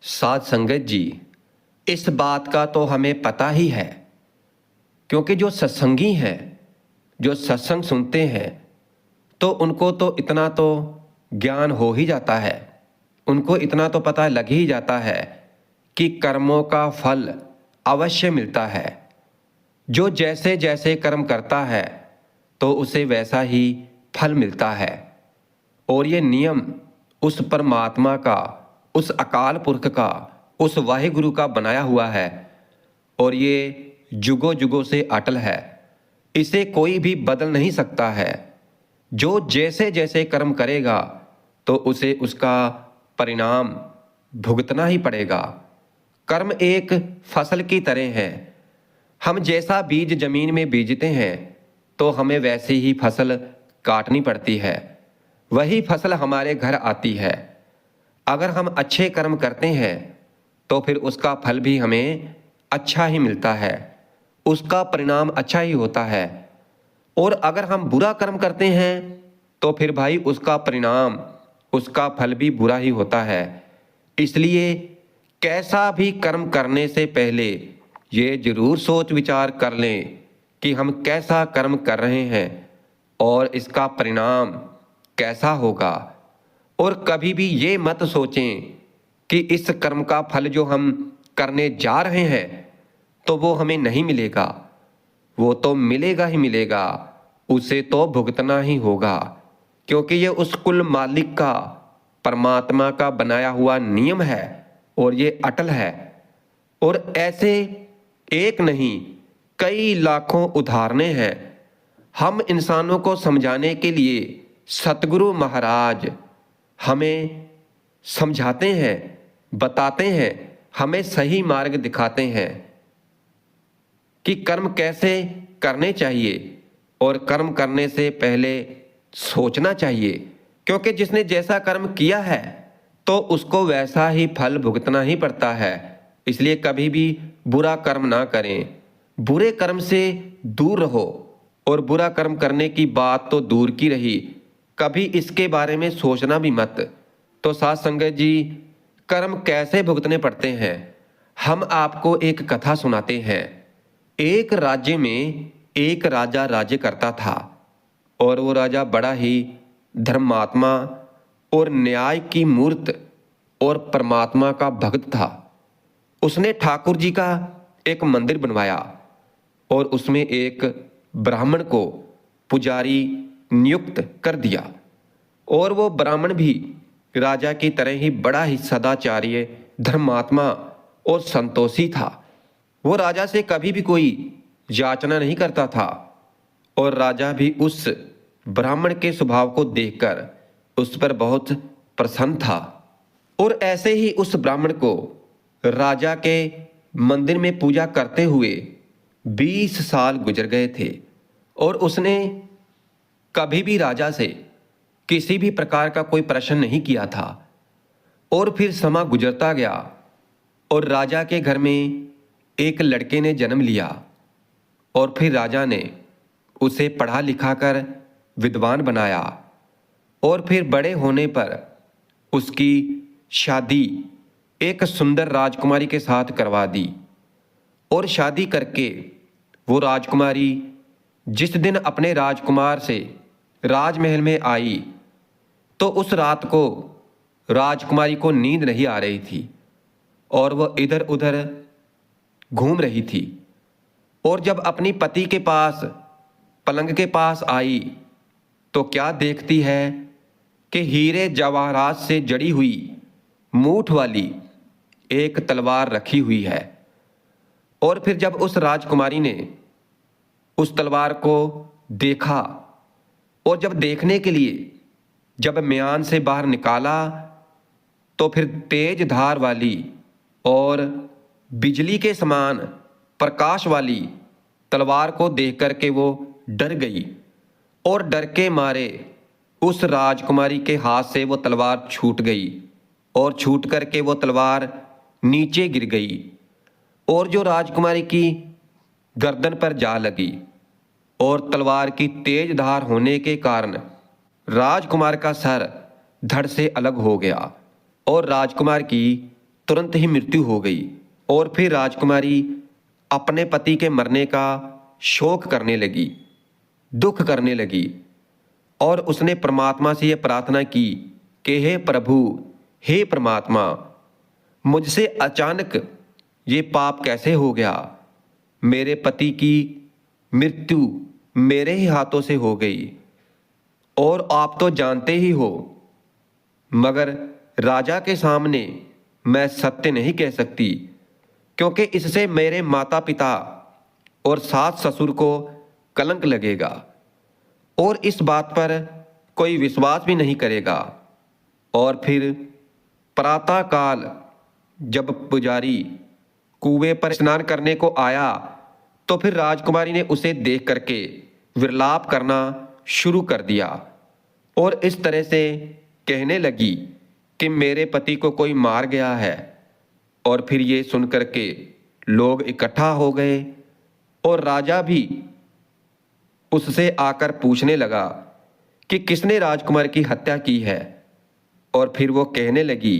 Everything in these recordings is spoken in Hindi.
साध संगत जी, इस बात का तो हमें पता ही है, क्योंकि जो सत्संगी हैं, जो सत्संग सुनते हैं, तो उनको तो इतना तो ज्ञान हो ही जाता है, उनको इतना तो पता लग ही जाता है कि कर्मों का फल अवश्य मिलता है। जो जैसे जैसे कर्म करता है तो उसे वैसा ही फल मिलता है। और ये नियम उस परमात्मा का, उस अकाल पुरख का, उस वाहिगुरु का बनाया हुआ है और ये जुगों जुगों से अटल है। इसे कोई भी बदल नहीं सकता है। जो जैसे जैसे कर्म करेगा तो उसे उसका परिणाम भुगतना ही पड़ेगा। कर्म एक फसल की तरह है। हम जैसा बीज जमीन में बीजते हैं तो हमें वैसी ही फसल काटनी पड़ती है, वही फसल हमारे घर आती है। अगर हम अच्छे कर्म करते हैं तो फिर उसका फल भी हमें अच्छा ही मिलता है, उसका परिणाम अच्छा ही होता है। और अगर हम बुरा कर्म करते हैं तो फिर भाई उसका परिणाम, उसका फल भी बुरा ही होता है। इसलिए कैसा भी कर्म करने से पहले ये जरूर सोच विचार कर लें कि हम कैसा कर्म कर रहे हैं और इसका परिणाम कैसा होगा। और कभी भी ये मत सोचें कि इस कर्म का फल जो हम करने जा रहे हैं तो वो हमें नहीं मिलेगा। वो तो मिलेगा ही मिलेगा, उसे तो भुगतना ही होगा, क्योंकि ये उस कुल मालिक का, परमात्मा का बनाया हुआ नियम है और ये अटल है। और ऐसे एक नहीं, कई लाखों उदाहरणें हैं। हम इंसानों को समझाने के लिए सतगुरु महाराज हमें समझाते हैं, बताते हैं, हमें सही मार्ग दिखाते हैं कि कर्म कैसे करने चाहिए और कर्म करने से पहले सोचना चाहिए, क्योंकि जिसने जैसा कर्म किया है तो उसको वैसा ही फल भुगतना ही पड़ता है। इसलिए कभी भी बुरा कर्म ना करें, बुरे कर्म से दूर रहो। और बुरा कर्म करने की बात तो दूर की रही, कभी इसके बारे में सोचना भी मत। तो साध संगत जी, कर्म कैसे भुगतने पड़ते हैं, हम आपको एक कथा सुनाते हैं। एक राज्य में एक राजा राज्य करता था और वो राजा बड़ा ही धर्मात्मा और न्याय की मूर्त और परमात्मा का भक्त था। उसने ठाकुर जी का एक मंदिर बनवाया और उसमें एक ब्राह्मण को पुजारी नियुक्त कर दिया। और वो ब्राह्मण भी राजा की तरह ही बड़ा ही सदाचार्य, धर्मात्मा और संतोषी था। वो राजा से कभी भी कोई याचना नहीं करता था और राजा भी उस ब्राह्मण के स्वभाव को देखकर उस पर बहुत प्रसन्न था। और ऐसे ही उस ब्राह्मण को राजा के मंदिर में पूजा करते हुए 20 साल गुजर गए थे और उसने कभी भी राजा से किसी भी प्रकार का कोई प्रश्न नहीं किया था। और फिर समय गुजरता गया और राजा के घर में एक लड़के ने जन्म लिया और फिर राजा ने उसे पढ़ा लिखा कर विद्वान बनाया। और फिर बड़े होने पर उसकी शादी एक सुंदर राजकुमारी के साथ करवा दी। और शादी करके वो राजकुमारी जिस दिन अपने राजकुमार से राजमहल में आई तो उस रात को राजकुमारी को नींद नहीं आ रही थी और वह इधर उधर घूम रही थी। और जब अपनी पति के पास, पलंग के पास आई तो क्या देखती है कि हीरे जवाहरात से जड़ी हुई मूठ वाली एक तलवार रखी हुई है। और फिर जब उस राजकुमारी ने उस तलवार को देखा और जब देखने के लिए जब म्यान से बाहर निकाला तो फिर तेज धार वाली और बिजली के समान प्रकाश वाली तलवार को देख करके वो डर गई और डर के मारे उस राजकुमारी के हाथ से वो तलवार छूट गई और छूट करके वो तलवार नीचे गिर गई और जो राजकुमारी की गर्दन पर जा लगी। और तलवार की तेज धार होने के कारण राजकुमार का सर धड़ से अलग हो गया और राजकुमार की तुरंत ही मृत्यु हो गई। और फिर राजकुमारी अपने पति के मरने का शोक करने लगी, दुख करने लगी, और उसने परमात्मा से यह प्रार्थना की कि हे प्रभु, हे परमात्मा, मुझसे अचानक ये पाप कैसे हो गया? मेरे पति की मृत्यु मेरे ही हाथों से हो गई, और आप तो जानते ही हो, मगर राजा के सामने मैं सत्य नहीं कह सकती, क्योंकि इससे मेरे माता पिता और सास ससुर को कलंक लगेगा, और इस बात पर कोई विश्वास भी नहीं करेगा। और फिर प्रातःकाल जब पुजारी कुएं पर स्नान करने को आया, तो फिर राजकुमारी ने उसे देख करके विलाप करना शुरू कर दिया, और इस तरह से कहने लगी कि मेरे पति को कोई मार गया है। और फिर ये सुन करके लोग इकट्ठा हो गए, और राजा भी उससे आकर पूछने लगा कि किसने राजकुमार की हत्या की है। और फिर वो कहने लगी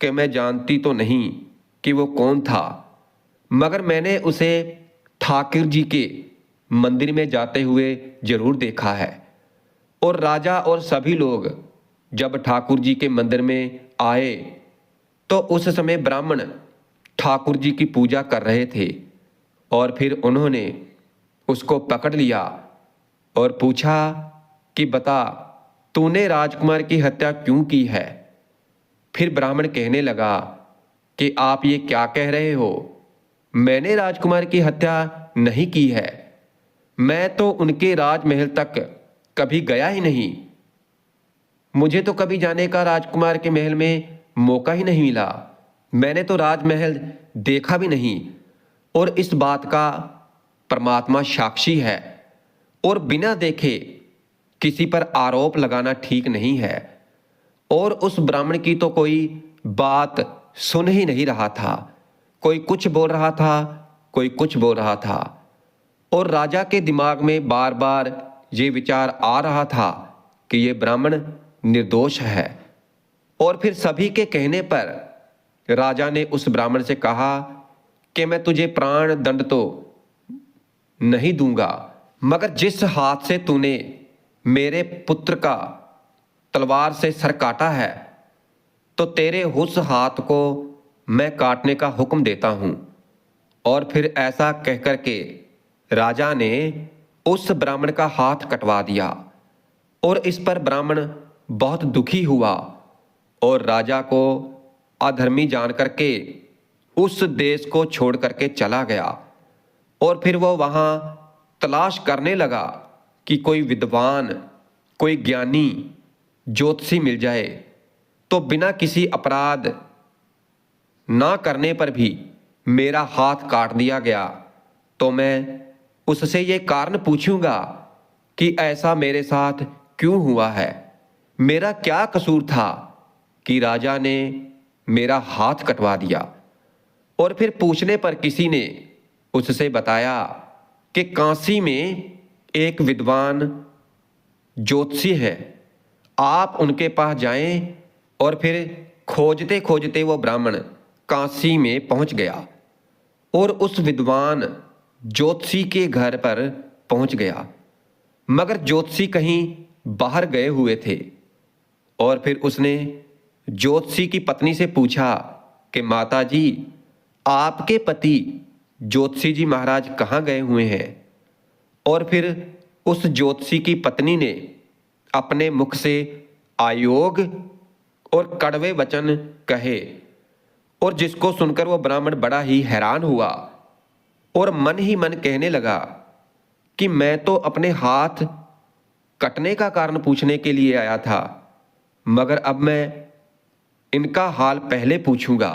कि मैं जानती तो नहीं कि वो कौन था, मगर मैंने उसे ठाकुर जी के मंदिर में जाते हुए जरूर देखा है। और राजा और सभी लोग जब ठाकुर जी के मंदिर में आए, तो उस समय ब्राह्मण ठाकुर जी की पूजा कर रहे थे, और फिर उन्होंने उसको पकड़ लिया और पूछा कि बता, तूने राजकुमार की हत्या क्यों की है? फिर ब्राह्मण कहने लगा कि आप ये क्या कह रहे हो? मैंने राजकुमार की हत्या नहीं की है। मैं तो उनके राजमहल तक कभी गया ही नहीं। मुझे तो कभी जाने का राजकुमार के महल में मौका ही नहीं मिला। मैंने तो राजमहल देखा भी नहीं, और इस बात का परमात्मा साक्षी है, और बिना देखे किसी पर आरोप लगाना ठीक नहीं है। और उस ब्राह्मण की तो कोई बात सुन ही नहीं रहा था, कोई कुछ बोल रहा था, कोई कुछ बोल रहा था, और राजा के दिमाग में बार बार ये विचार आ रहा था कि ये ब्राह्मण निर्दोष है। और फिर सभी के कहने पर राजा ने उस ब्राह्मण से कहा कि मैं तुझे प्राण दंड तो नहीं दूंगा, मगर जिस हाथ से तूने मेरे पुत्र का तलवार से सर काटा है, तो तेरे उस हाथ को मैं काटने का हुक्म देता हूं। और फिर ऐसा कहकर के राजा ने उस ब्राह्मण का हाथ कटवा दिया, और इस पर ब्राह्मण बहुत दुखी हुआ, और राजा को अधर्मी जान करके उस देश को छोड़ करके चला गया। और फिर वो वहां तलाश करने लगा कि कोई विद्वान, कोई ज्ञानी ज्योतिषी मिल जाए, तो बिना किसी अपराध ना करने पर भी मेरा हाथ काट दिया गया, तो मैं उससे ये कारण पूछूंगा कि ऐसा मेरे साथ क्यों हुआ है, मेरा क्या कसूर था कि राजा ने मेरा हाथ कटवा दिया। और फिर पूछने पर किसी ने उससे बताया कि काशी में एक विद्वान ज्योतिषी है, आप उनके पास जाएं। और फिर खोजते खोजते वो ब्राह्मण काशी में पहुंच गया, और उस विद्वान ज्योतिषी के घर पर पहुंच गया, मगर ज्योतिषी कहीं बाहर गए हुए थे। और फिर उसने ज्योतिषी की पत्नी से पूछा कि माता जी, आपके पति ज्योतिषी जी महाराज कहाँ गए हुए हैं? और फिर उस ज्योतिषी की पत्नी ने अपने मुख से अयोग और कड़वे वचन कहे, और जिसको सुनकर वो ब्राह्मण बड़ा ही हैरान हुआ, और मन ही मन कहने लगा कि मैं तो अपने हाथ कटने का कारण पूछने के लिए आया था, मगर अब मैं इनका हाल पहले पूछूंगा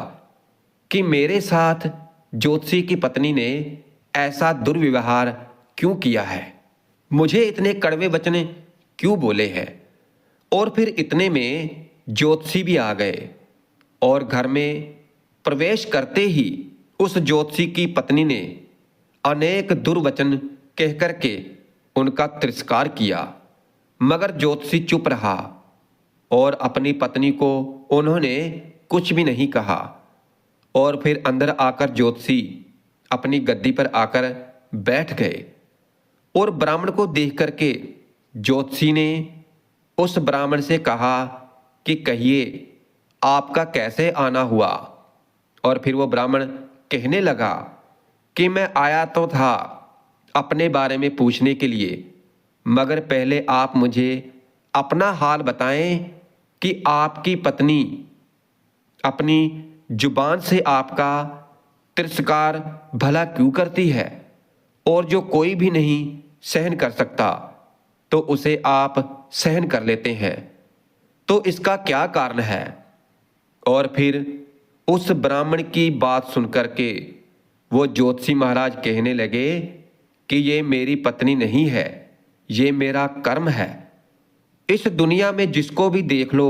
कि मेरे साथ ज्योतिषी की पत्नी ने ऐसा दुर्व्यवहार क्यों किया है, मुझे इतने कड़वे वचन क्यों बोले हैं। और फिर इतने में ज्योतिषी भी आ गए, और घर में प्रवेश करते ही उस ज्योतिषी की पत्नी ने अनेक दुर्वचन कहकर के उनका तिरस्कार किया, मगर ज्योतिषी चुप रहा, और अपनी पत्नी को उन्होंने कुछ भी नहीं कहा। और फिर अंदर आकर ज्योतिषी अपनी गद्दी पर आकर बैठ गए। और ब्राह्मण को देख करके ज्योतिषी ने उस ब्राह्मण से कहा कि कहिए आपका कैसे आना हुआ। और फिर वो ब्राह्मण कहने लगा कि मैं आया तो था अपने बारे में पूछने के लिए, मगर पहले आप मुझे अपना हाल बताएं कि आपकी पत्नी अपनी जुबान से आपका तिरस्कार भला क्यों करती है, और जो कोई भी नहीं सहन कर सकता तो उसे आप सहन कर लेते हैं, तो इसका क्या कारण है। और फिर उस ब्राह्मण की बात सुनकर के वो ज्योतिषी महाराज कहने लगे कि ये मेरी पत्नी नहीं है, ये मेरा कर्म है। इस दुनिया में जिसको भी देख लो,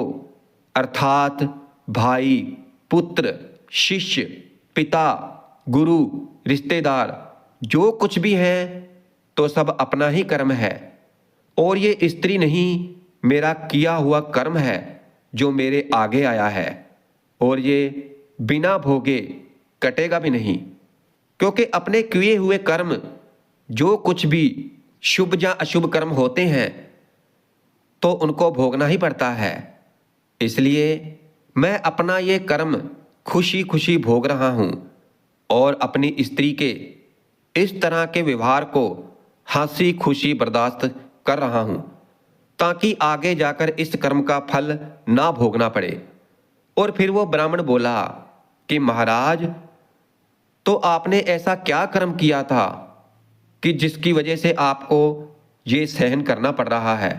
अर्थात भाई, पुत्र, शिष्य, पिता, गुरु, रिश्तेदार, जो कुछ भी है तो सब अपना ही कर्म है। और ये स्त्री नहीं, मेरा किया हुआ कर्म है जो मेरे आगे आया है, और ये बिना भोगे कटेगा भी नहीं, क्योंकि अपने किए हुए कर्म, जो कुछ भी शुभ या अशुभ कर्म होते हैं तो उनको भोगना ही पड़ता है। इसलिए मैं अपना ये कर्म खुशी खुशी भोग रहा हूँ और अपनी स्त्री के इस तरह के व्यवहार को हंसी खुशी बर्दाश्त कर रहा हूँ, ताकि आगे जाकर इस कर्म का फल ना भोगना पड़े। और फिर वो ब्राह्मण बोला कि महाराज, तो आपने ऐसा क्या कर्म किया था कि जिसकी वजह से आपको ये सहन करना पड़ रहा है।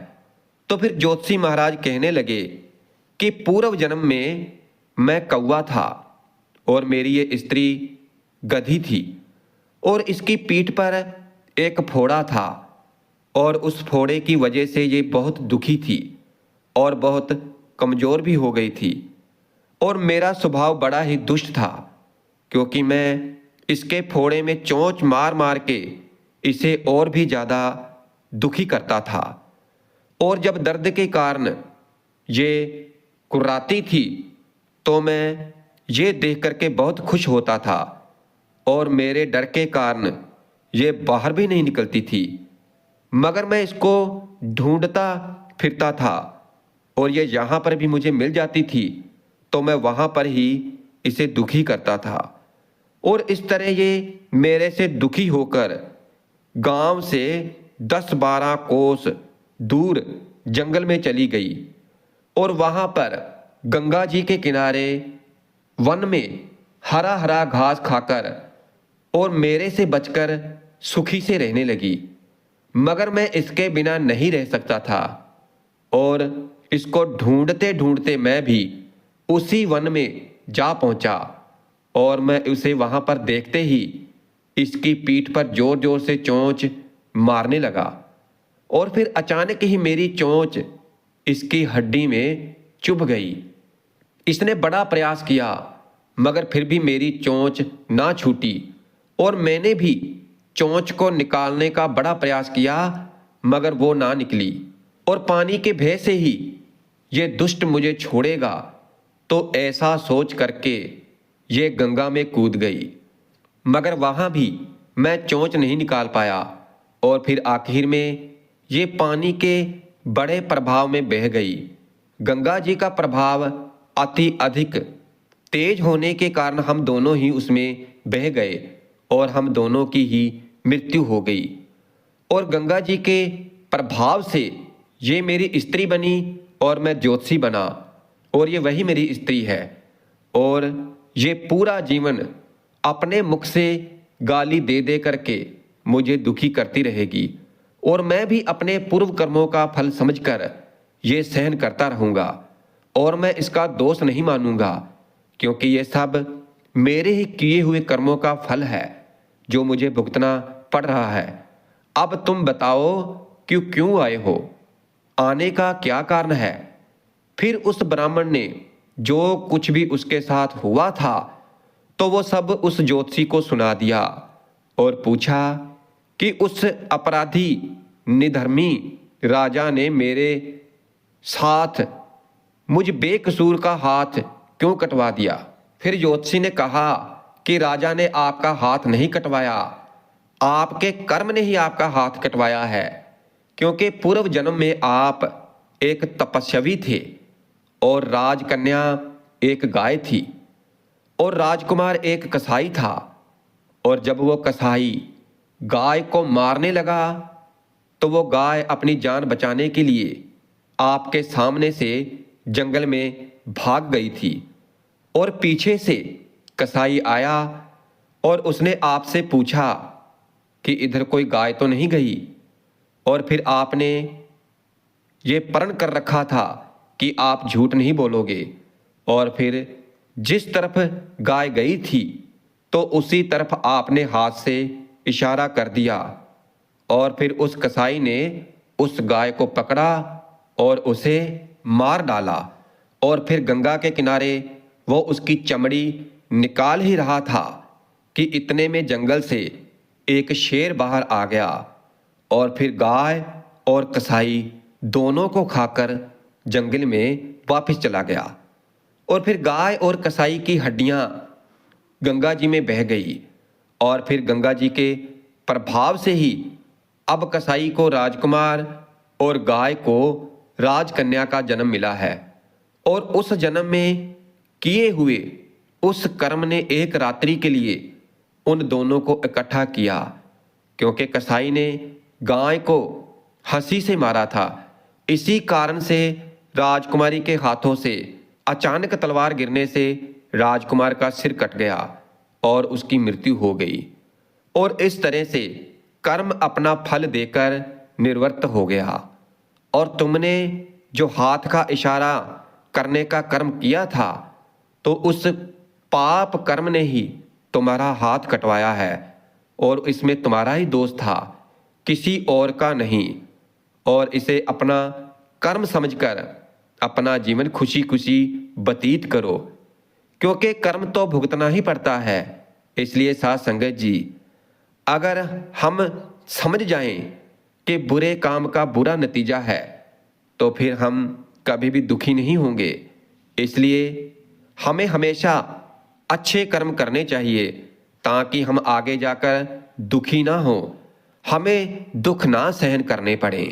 तो फिर ज्योतिषी महाराज कहने लगे कि पूर्व जन्म में मैं कौवा था और मेरी ये स्त्री गधी थी, और इसकी पीठ पर एक फोड़ा था, और उस फोड़े की वजह से ये बहुत दुखी थी और बहुत कमज़ोर भी हो गई थी। और मेरा स्वभाव बड़ा ही दुष्ट था, क्योंकि मैं इसके फोड़े में चोंच मार मार के इसे और भी ज़्यादा दुखी करता था। और जब दर्द के कारण ये कुर्राती थी तो मैं ये देख करके बहुत खुश होता था, और मेरे डर के कारण ये बाहर भी नहीं निकलती थी, मगर मैं इसको ढूंढता फिरता था, और ये यहाँ पर भी मुझे मिल जाती थी तो मैं वहाँ पर ही इसे दुखी करता था। और इस तरह ये मेरे से दुखी होकर गांव से 10-12 कोस दूर जंगल में चली गई, और वहाँ पर गंगा जी के किनारे वन में हरा हरा घास खाकर और मेरे से बचकर सुखी से रहने लगी। मगर मैं इसके बिना नहीं रह सकता था, और इसको ढूंढते ढूंढते मैं भी उसी वन में जा पहुंचा, और मैं उसे वहां पर देखते ही इसकी पीठ पर जोर जोर से चोंच मारने लगा, और फिर अचानक ही मेरी चोंच इसकी हड्डी में चुभ गई। इसने बड़ा प्रयास किया, मगर फिर भी मेरी चोंच ना छूटी, और मैंने भी चोंच को निकालने का बड़ा प्रयास किया, मगर वो ना निकली। और पानी के भय से ही ये दुष्ट मुझे छोड़ेगा, तो ऐसा सोच करके ये गंगा में कूद गई, मगर वहाँ भी मैं चोंच नहीं निकाल पाया। और फिर आखिर में ये पानी के बड़े प्रभाव में बह गई। गंगा जी का प्रभाव अति अधिक तेज होने के कारण हम दोनों ही उसमें बह गए, और हम दोनों की ही मृत्यु हो गई। और गंगा जी के प्रभाव से ये मेरी स्त्री बनी और मैं ज्योतिषी बना, और ये वही मेरी स्त्री है। और ये पूरा जीवन अपने मुख से गाली दे दे करके मुझे दुखी करती रहेगी, और मैं भी अपने पूर्व कर्मों का फल समझकर ये सहन करता रहूँगा, और मैं इसका दोष नहीं मानूंगा, क्योंकि ये सब मेरे ही किए हुए कर्मों का फल है जो मुझे भुगतना पड़ रहा है। अब तुम बताओ कि क्यों आए हो, आने का क्या कारण है। फिर उस ब्राह्मण ने जो कुछ भी उसके साथ हुआ था तो वो सब उस ज्योतिषी को सुना दिया, और पूछा कि उस अपराधी निधर्मी राजा ने मेरे साथ मुझ बेकसूर का हाथ क्यों कटवा दिया। फिर ज्योतिषी ने कहा कि राजा ने आपका हाथ नहीं कटवाया, आपके कर्म ने ही आपका हाथ कटवाया है, क्योंकि पूर्व जन्म में आप एक तपस्वी थे और राजकन्या एक गाय थी और राजकुमार एक कसाई था। और जब वो कसाई गाय को मारने लगा तो वो गाय अपनी जान बचाने के लिए आपके सामने से जंगल में भाग गई थी और पीछे से कसाई आया और उसने आपसे पूछा कि इधर कोई गाय तो नहीं गई, और फिर आपने ये प्रण कर रखा था कि आप झूठ नहीं बोलोगे, और फिर जिस तरफ गाय गई थी तो उसी तरफ आपने हाथ से इशारा कर दिया और फिर उस कसाई ने उस गाय को पकड़ा और उसे मार डाला। और फिर गंगा के किनारे वो उसकी चमड़ी निकाल ही रहा था कि इतने में जंगल से एक शेर बाहर आ गया और फिर गाय और कसाई दोनों को खाकर जंगल में वापस चला गया। और फिर गाय और कसाई की हड्डियां गंगा जी में बह गई और फिर गंगा जी के प्रभाव से ही अब कसाई को राजकुमार और गाय को राजकन्या का जन्म मिला है। और उस जन्म में किए हुए उस कर्म ने एक रात्रि के लिए उन दोनों को इकट्ठा किया, क्योंकि कसाई ने गाय को हंसी से मारा था। इसी कारण से राजकुमारी के हाथों से अचानक तलवार गिरने से राजकुमार का सिर कट गया और उसकी मृत्यु हो गई। और इस तरह से कर्म अपना फल देकर निर्वर्त हो गया। और तुमने जो हाथ का इशारा करने का कर्म किया था तो उस पाप कर्म ने ही तुम्हारा हाथ कटवाया है और इसमें तुम्हारा ही दोष था, किसी और का नहीं। और इसे अपना कर्म समझकर अपना जीवन खुशी खुशी व्यतीत करो, क्योंकि कर्म तो भुगतना ही पड़ता है। इसलिए साथ संगत जी, अगर हम समझ जाएं कि बुरे काम का बुरा नतीजा है तो फिर हम कभी भी दुखी नहीं होंगे। इसलिए हमें हमेशा अच्छे कर्म करने चाहिए ताकि हम आगे जाकर दुखी ना हो, हमें दुख ना सहन करने पड़े।